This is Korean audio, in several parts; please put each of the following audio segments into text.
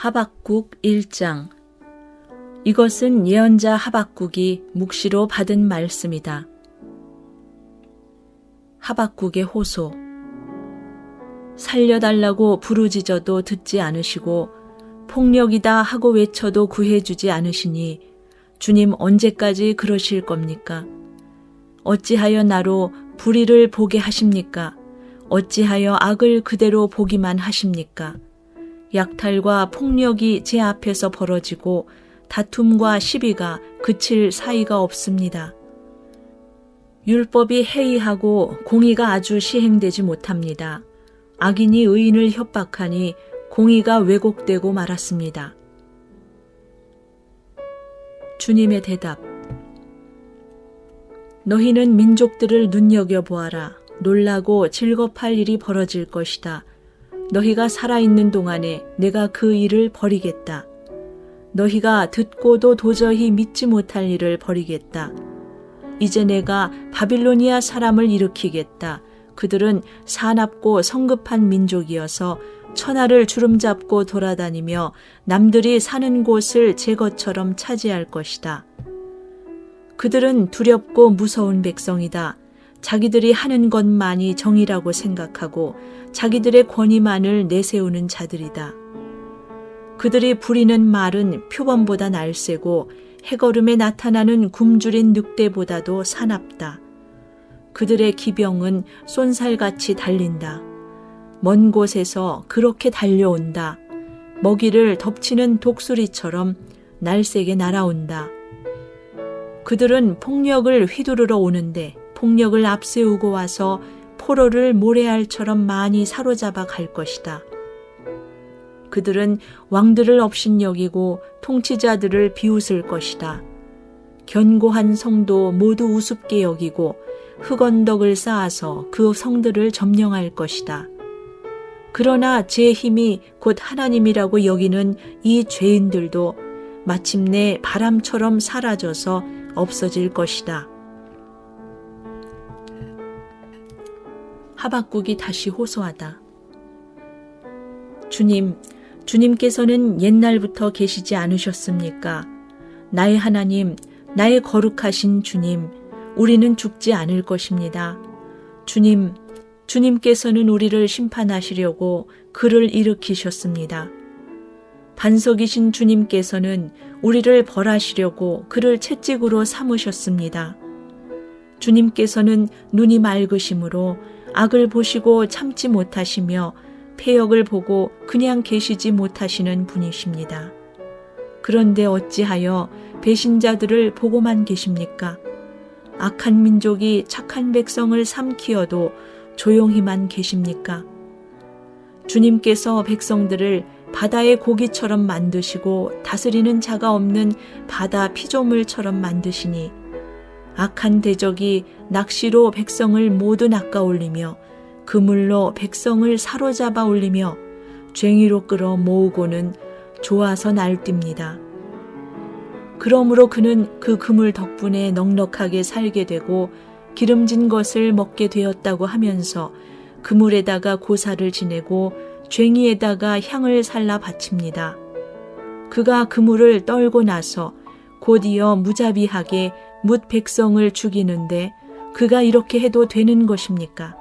하박국 1장. 이것은 예언자 하박국이 묵시로 받은 말씀이다. 하박국의 호소. 살려달라고 부르짖어도 듣지 않으시고 폭력이다 하고 외쳐도 구해주지 않으시니 주님 언제까지 그러실 겁니까? 어찌하여 나로 불의를 보게 하십니까? 어찌하여 악을 그대로 보기만 하십니까? 약탈과 폭력이 제 앞에서 벌어지고 다툼과 시비가 그칠 사이가 없습니다. 율법이 해이하고 공의가 아주 시행되지 못합니다. 악인이 의인을 협박하니 공의가 왜곡되고 말았습니다. 주님의 대답. 너희는 민족들을 눈여겨보아라. 놀라고 즐겁할 일이 벌어질 것이다. 너희가 살아있는 동안에 내가 그 일을 버리겠다. 너희가 듣고도 도저히 믿지 못할 일을 버리겠다. 이제 내가 바빌로니아 사람을 일으키겠다. 그들은 사납고 성급한 민족이어서 천하를 주름잡고 돌아다니며 남들이 사는 곳을 제 것처럼 차지할 것이다. 그들은 두렵고 무서운 백성이다. 자기들이 하는 것만이 정의라고 생각하고 자기들의 권위만을 내세우는 자들이다. 그들이 부리는 말은 표범보다 날쌔고 해거름에 나타나는 굶주린 늑대보다도 사납다. 그들의 기병은 쏜살같이 달린다. 먼 곳에서 그렇게 달려온다. 먹이를 덮치는 독수리처럼 날쌔게 날아온다. 그들은 폭력을 휘두르러 오는데 폭력을 앞세우고 와서 포로를 모래알처럼 많이 사로잡아 갈 것이다. 그들은 왕들을 업신여기고 통치자들을 비웃을 것이다. 견고한 성도 모두 우습게 여기고 흙언덕을 쌓아서 그 성들을 점령할 것이다. 그러나 제 힘이 곧 하나님이라고 여기는 이 죄인들도 마침내 바람처럼 사라져서 없어질 것이다. 하박국이 다시 호소하다. 주님께서는 옛날부터 계시지 않으셨습니까? 나의 하나님, 나의 거룩하신 주님, 우리는 죽지 않을 것입니다. 주님께서는 우리를 심판하시려고 그를 일으키셨습니다. 반석이신 주님께서는 우리를 벌하시려고 그를 채찍으로 삼으셨습니다. 주님께서는 눈이 맑으심으로 악을 보시고 참지 못하시며 폐역을 보고 그냥 계시지 못하시는 분이십니다. 그런데 어찌하여 배신자들을 보고만 계십니까? 악한 민족이 착한 백성을 삼키어도 조용히만 계십니까? 주님께서 백성들을 바다의 고기처럼 만드시고 다스리는 자가 없는 바다 피조물처럼 만드시니 악한 대적이 낚시로 백성을 모두 낚아올리며 그물로 백성을 사로잡아 올리며 쟁이로 끌어 모으고는 좋아서 날뜁니다. 그러므로 그는 그 그물 덕분에 넉넉하게 살게 되고 기름진 것을 먹게 되었다고 하면서 그물에다가 고사를 지내고 쟁이에다가 향을 살라 바칩니다. 그가 그물을 떨고 나서 곧이어 무자비하게 뭇 백성을 죽이는데 그가 이렇게 해도 되는 것입니까?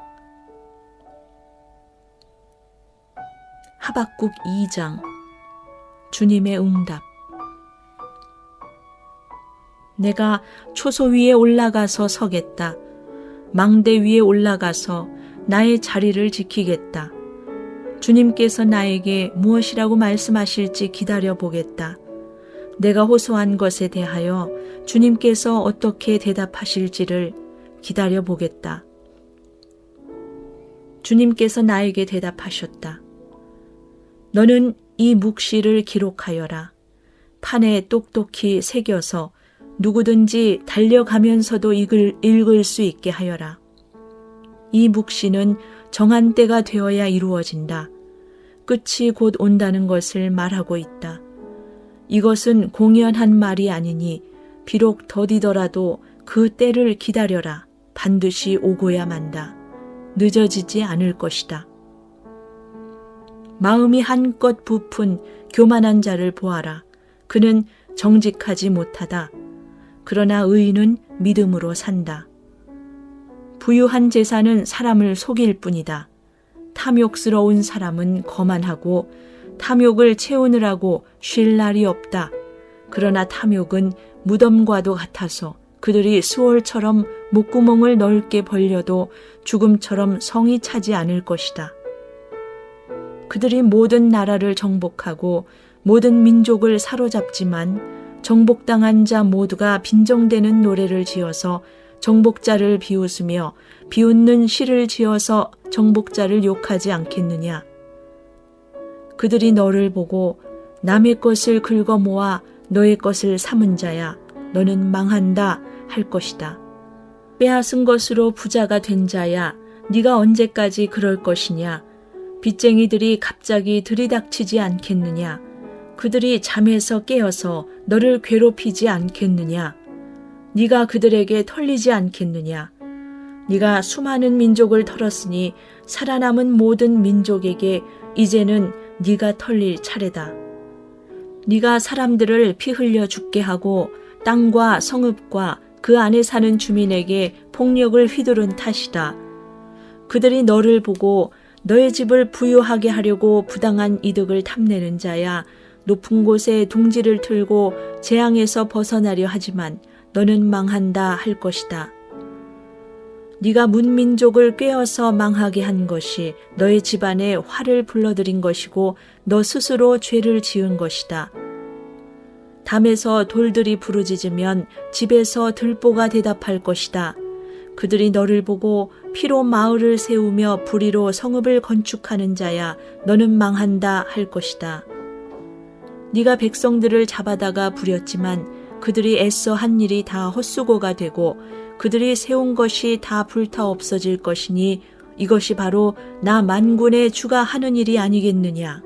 하박국 2장. 주님의 응답. 내가 초소 위에 올라가서 서겠다. 망대 위에 올라가서 나의 자리를 지키겠다. 주님께서 나에게 무엇이라고 말씀하실지 기다려 보겠다. 내가 호소한 것에 대하여 주님께서 어떻게 대답하실지를 기다려 보겠다. 주님께서 나에게 대답하셨다. 너는 이 묵시를 기록하여라. 판에 똑똑히 새겨서 누구든지 달려가면서도 읽을 수 있게 하여라. 이 묵시는 정한 때가 되어야 이루어진다. 끝이 곧 온다는 것을 말하고 있다. 이것은 공연한 말이 아니니 비록 더디더라도 그 때를 기다려라. 반드시 오고야 만다. 늦어지지 않을 것이다. 마음이 한껏 부푼 교만한 자를 보아라. 그는 정직하지 못하다. 그러나 의인은 믿음으로 산다. 부유한 재산은 사람을 속일 뿐이다. 탐욕스러운 사람은 거만하고 탐욕을 채우느라고 쉴 날이 없다. 그러나 탐욕은 무덤과도 같아서 그들이 수월처럼 목구멍을 넓게 벌려도 죽음처럼 성이 차지 않을 것이다. 그들이 모든 나라를 정복하고 모든 민족을 사로잡지만 정복당한 자 모두가 빈정대는 노래를 지어서 정복자를 비웃으며 비웃는 시를 지어서 정복자를 욕하지 않겠느냐. 그들이 너를 보고 남의 것을 긁어 모아 너의 것을 삼은 자야, 너는 망한다 할 것이다. 빼앗은 것으로 부자가 된 자야, 네가 언제까지 그럴 것이냐. 빚쟁이들이 갑자기 들이닥치지 않겠느냐. 그들이 잠에서 깨어서 너를 괴롭히지 않겠느냐. 네가 그들에게 털리지 않겠느냐. 네가 수많은 민족을 털었으니 살아남은 모든 민족에게 이제는 네가 털릴 차례다. 네가 사람들을 피 흘려 죽게 하고 땅과 성읍과 그 안에 사는 주민에게 폭력을 휘두른 탓이다. 그들이 너를 보고 너의 집을 부유하게 하려고 부당한 이득을 탐내는 자야, 높은 곳에 둥지를 틀고 재앙에서 벗어나려 하지만 너는 망한다 할 것이다. 네가 문민족을 꿰어서 망하게 한 것이 너의 집안에 화를 불러들인 것이고 너 스스로 죄를 지은 것이다. 담에서 돌들이 부르짖으면 집에서 들보가 대답할 것이다. 그들이 너를 보고 피로 마을을 세우며 불의로 성읍을 건축하는 자야, 너는 망한다 할 것이다. 네가 백성들을 잡아다가 부렸지만 그들이 애써 한 일이 다 헛수고가 되고 그들이 세운 것이 다 불타 없어질 것이니 이것이 바로 나 만군의 주가 하는 일이 아니겠느냐.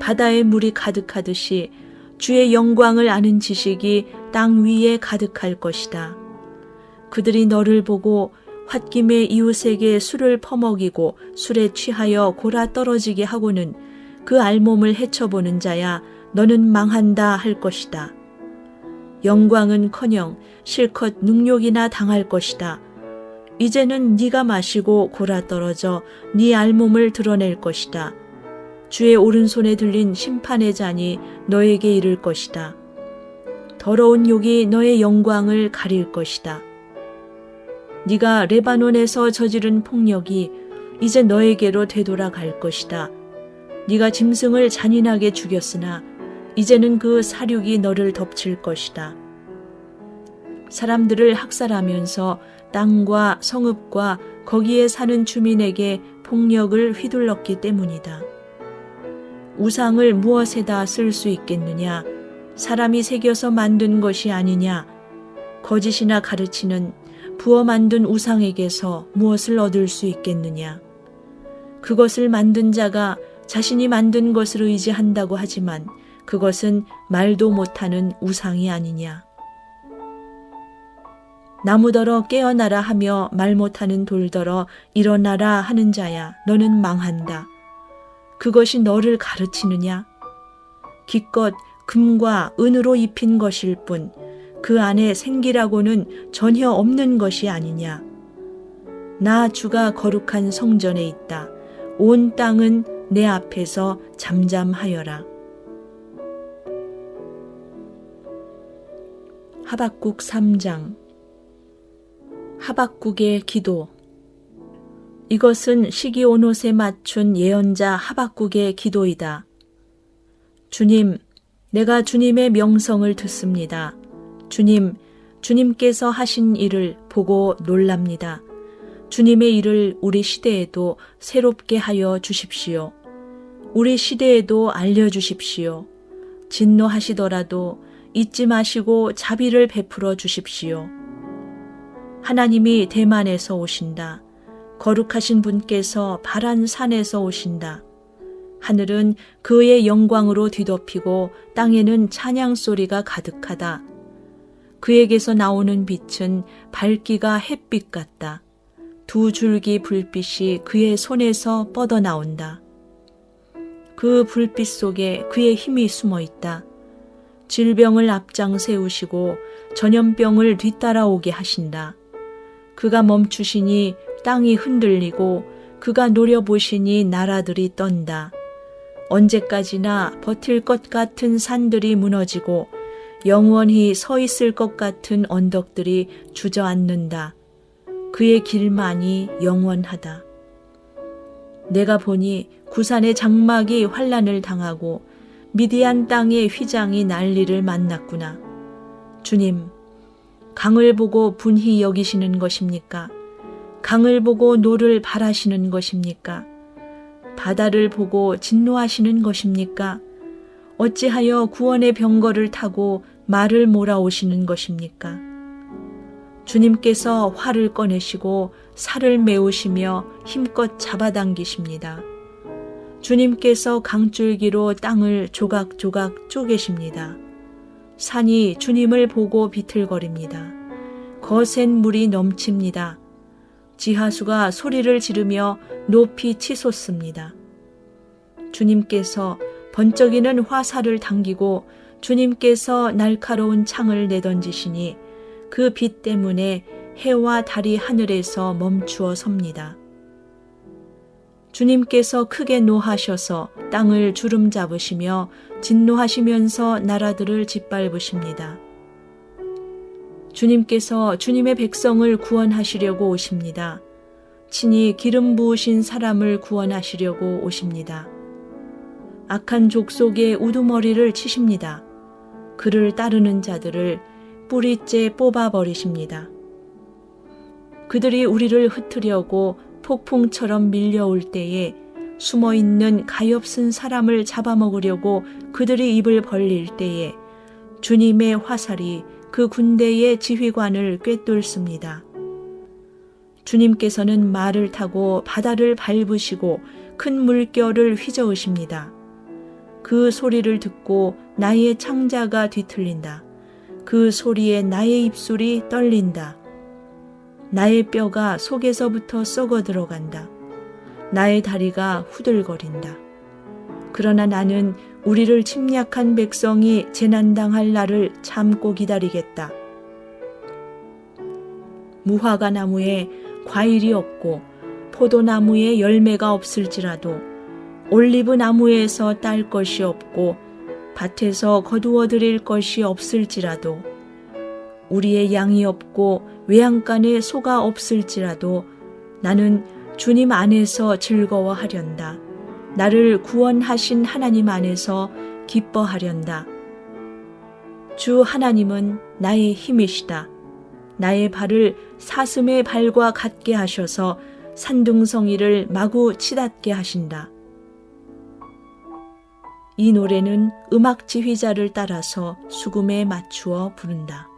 바다에 물이 가득하듯이 주의 영광을 아는 지식이 땅 위에 가득할 것이다. 그들이 너를 보고 홧김에 이웃에게 술을 퍼먹이고 술에 취하여 골아 떨어지게 하고는 그 알몸을 헤쳐보는 자야, 너는 망한다 할 것이다. 영광은커녕 실컷 능욕이나 당할 것이다. 이제는 네가 마시고 골아 떨어져 네 알몸을 드러낼 것이다. 주의 오른손에 들린 심판의 잔이 너에게 이를 것이다. 더러운 욕이 너의 영광을 가릴 것이다. 네가 레바논에서 저지른 폭력이 이제 너에게로 되돌아갈 것이다. 네가 짐승을 잔인하게 죽였으나 이제는 그 사륙이 너를 덮칠 것이다. 사람들을 학살하면서 땅과 성읍과 거기에 사는 주민에게 폭력을 휘둘렀기 때문이다. 우상을 무엇에다 쓸 수 있겠느냐? 사람이 새겨서 만든 것이 아니냐? 거짓이나 가르치는 부어 만든 우상에게서 무엇을 얻을 수 있겠느냐? 그것을 만든 자가 자신이 만든 것을 의지한다고 하지만 그것은 말도 못하는 우상이 아니냐. 나무더러 깨어나라 하며 말 못하는 돌더러 일어나라 하는 자야, 너는 망한다. 그것이 너를 가르치느냐? 기껏 금과 은으로 입힌 것일 뿐 그 안에 생기라고는 전혀 없는 것이 아니냐. 나 주가 거룩한 성전에 있다. 온 땅은 내 앞에서 잠잠하여라. 하박국 3장. 하박국의 기도. 이것은 시기 온옷에 맞춘 예언자 하박국의 기도이다. 주님, 내가 주님의 명성을 듣습니다. 주님, 주님께서 하신 일을 보고 놀랍니다. 주님의 일을 우리 시대에도 새롭게 하여 주십시오. 우리 시대에도 알려주십시오. 진노하시더라도 잊지 마시고 자비를 베풀어 주십시오. 하나님이 대만에서 오신다. 거룩하신 분께서 바란 산에서 오신다. 하늘은 그의 영광으로 뒤덮이고 땅에는 찬양 소리가 가득하다. 그에게서 나오는 빛은 밝기가 햇빛 같다. 두 줄기 불빛이 그의 손에서 뻗어나온다. 그 불빛 속에 그의 힘이 숨어 있다. 질병을 앞장 세우시고 전염병을 뒤따라오게 하신다. 그가 멈추시니 땅이 흔들리고 그가 노려보시니 나라들이 떤다. 언제까지나 버틸 것 같은 산들이 무너지고 영원히 서 있을 것 같은 언덕들이 주저앉는다. 그의 길만이 영원하다. 내가 보니 구산의 장막이 환난을 당하고 미디안 땅의 휘장이 난리를 만났구나. 주님, 강을 보고 분히 여기시는 것입니까? 강을 보고 노를 바라시는 것입니까? 바다를 보고 진노하시는 것입니까? 어찌하여 구원의 병거를 타고 말을 몰아오시는 것입니까? 주님께서 활을 꺼내시고 살을 메우시며 힘껏 잡아당기십니다. 주님께서 강줄기로 땅을 조각조각 쪼개십니다. 산이 주님을 보고 비틀거립니다. 거센 물이 넘칩니다. 지하수가 소리를 지르며 높이 치솟습니다. 주님께서 번쩍이는 화살을 당기고 주님께서 날카로운 창을 내던지시니 그 빛 때문에 해와 달이 하늘에서 멈추어 섭니다. 주님께서 크게 노하셔서 땅을 주름 잡으시며 진노하시면서 나라들을 짓밟으십니다. 주님께서 주님의 백성을 구원하시려고 오십니다. 친히 기름 부으신 사람을 구원하시려고 오십니다. 악한 족속의 우두머리를 치십니다. 그를 따르는 자들을 뿌리째 뽑아버리십니다. 그들이 우리를 흩으려고 폭풍처럼 밀려올 때에 숨어있는 가엾은 사람을 잡아먹으려고 그들이 입을 벌릴 때에 주님의 화살이 그 군대의 지휘관을 꿰뚫습니다. 주님께서는 말을 타고 바다를 밟으시고 큰 물결을 휘저으십니다. 그 소리를 듣고 나의 창자가 뒤틀린다. 그 소리에 나의 입술이 떨린다. 나의 뼈가 속에서부터 썩어 들어간다. 나의 다리가 후들거린다. 그러나 나는 우리를 침략한 백성이 재난당할 날을 참고 기다리겠다. 무화과 나무에 과일이 없고 포도나무에 열매가 없을지라도 올리브 나무에서 딸 것이 없고 밭에서 거두어 드릴 것이 없을지라도 우리의 양이 없고 외양간에 소가 없을지라도 나는 주님 안에서 즐거워하련다. 나를 구원하신 하나님 안에서 기뻐하련다. 주 하나님은 나의 힘이시다. 나의 발을 사슴의 발과 같게 하셔서 산둥성이를 마구 치닫게 하신다. 이 노래는 음악 지휘자를 따라서 수금에 맞추어 부른다.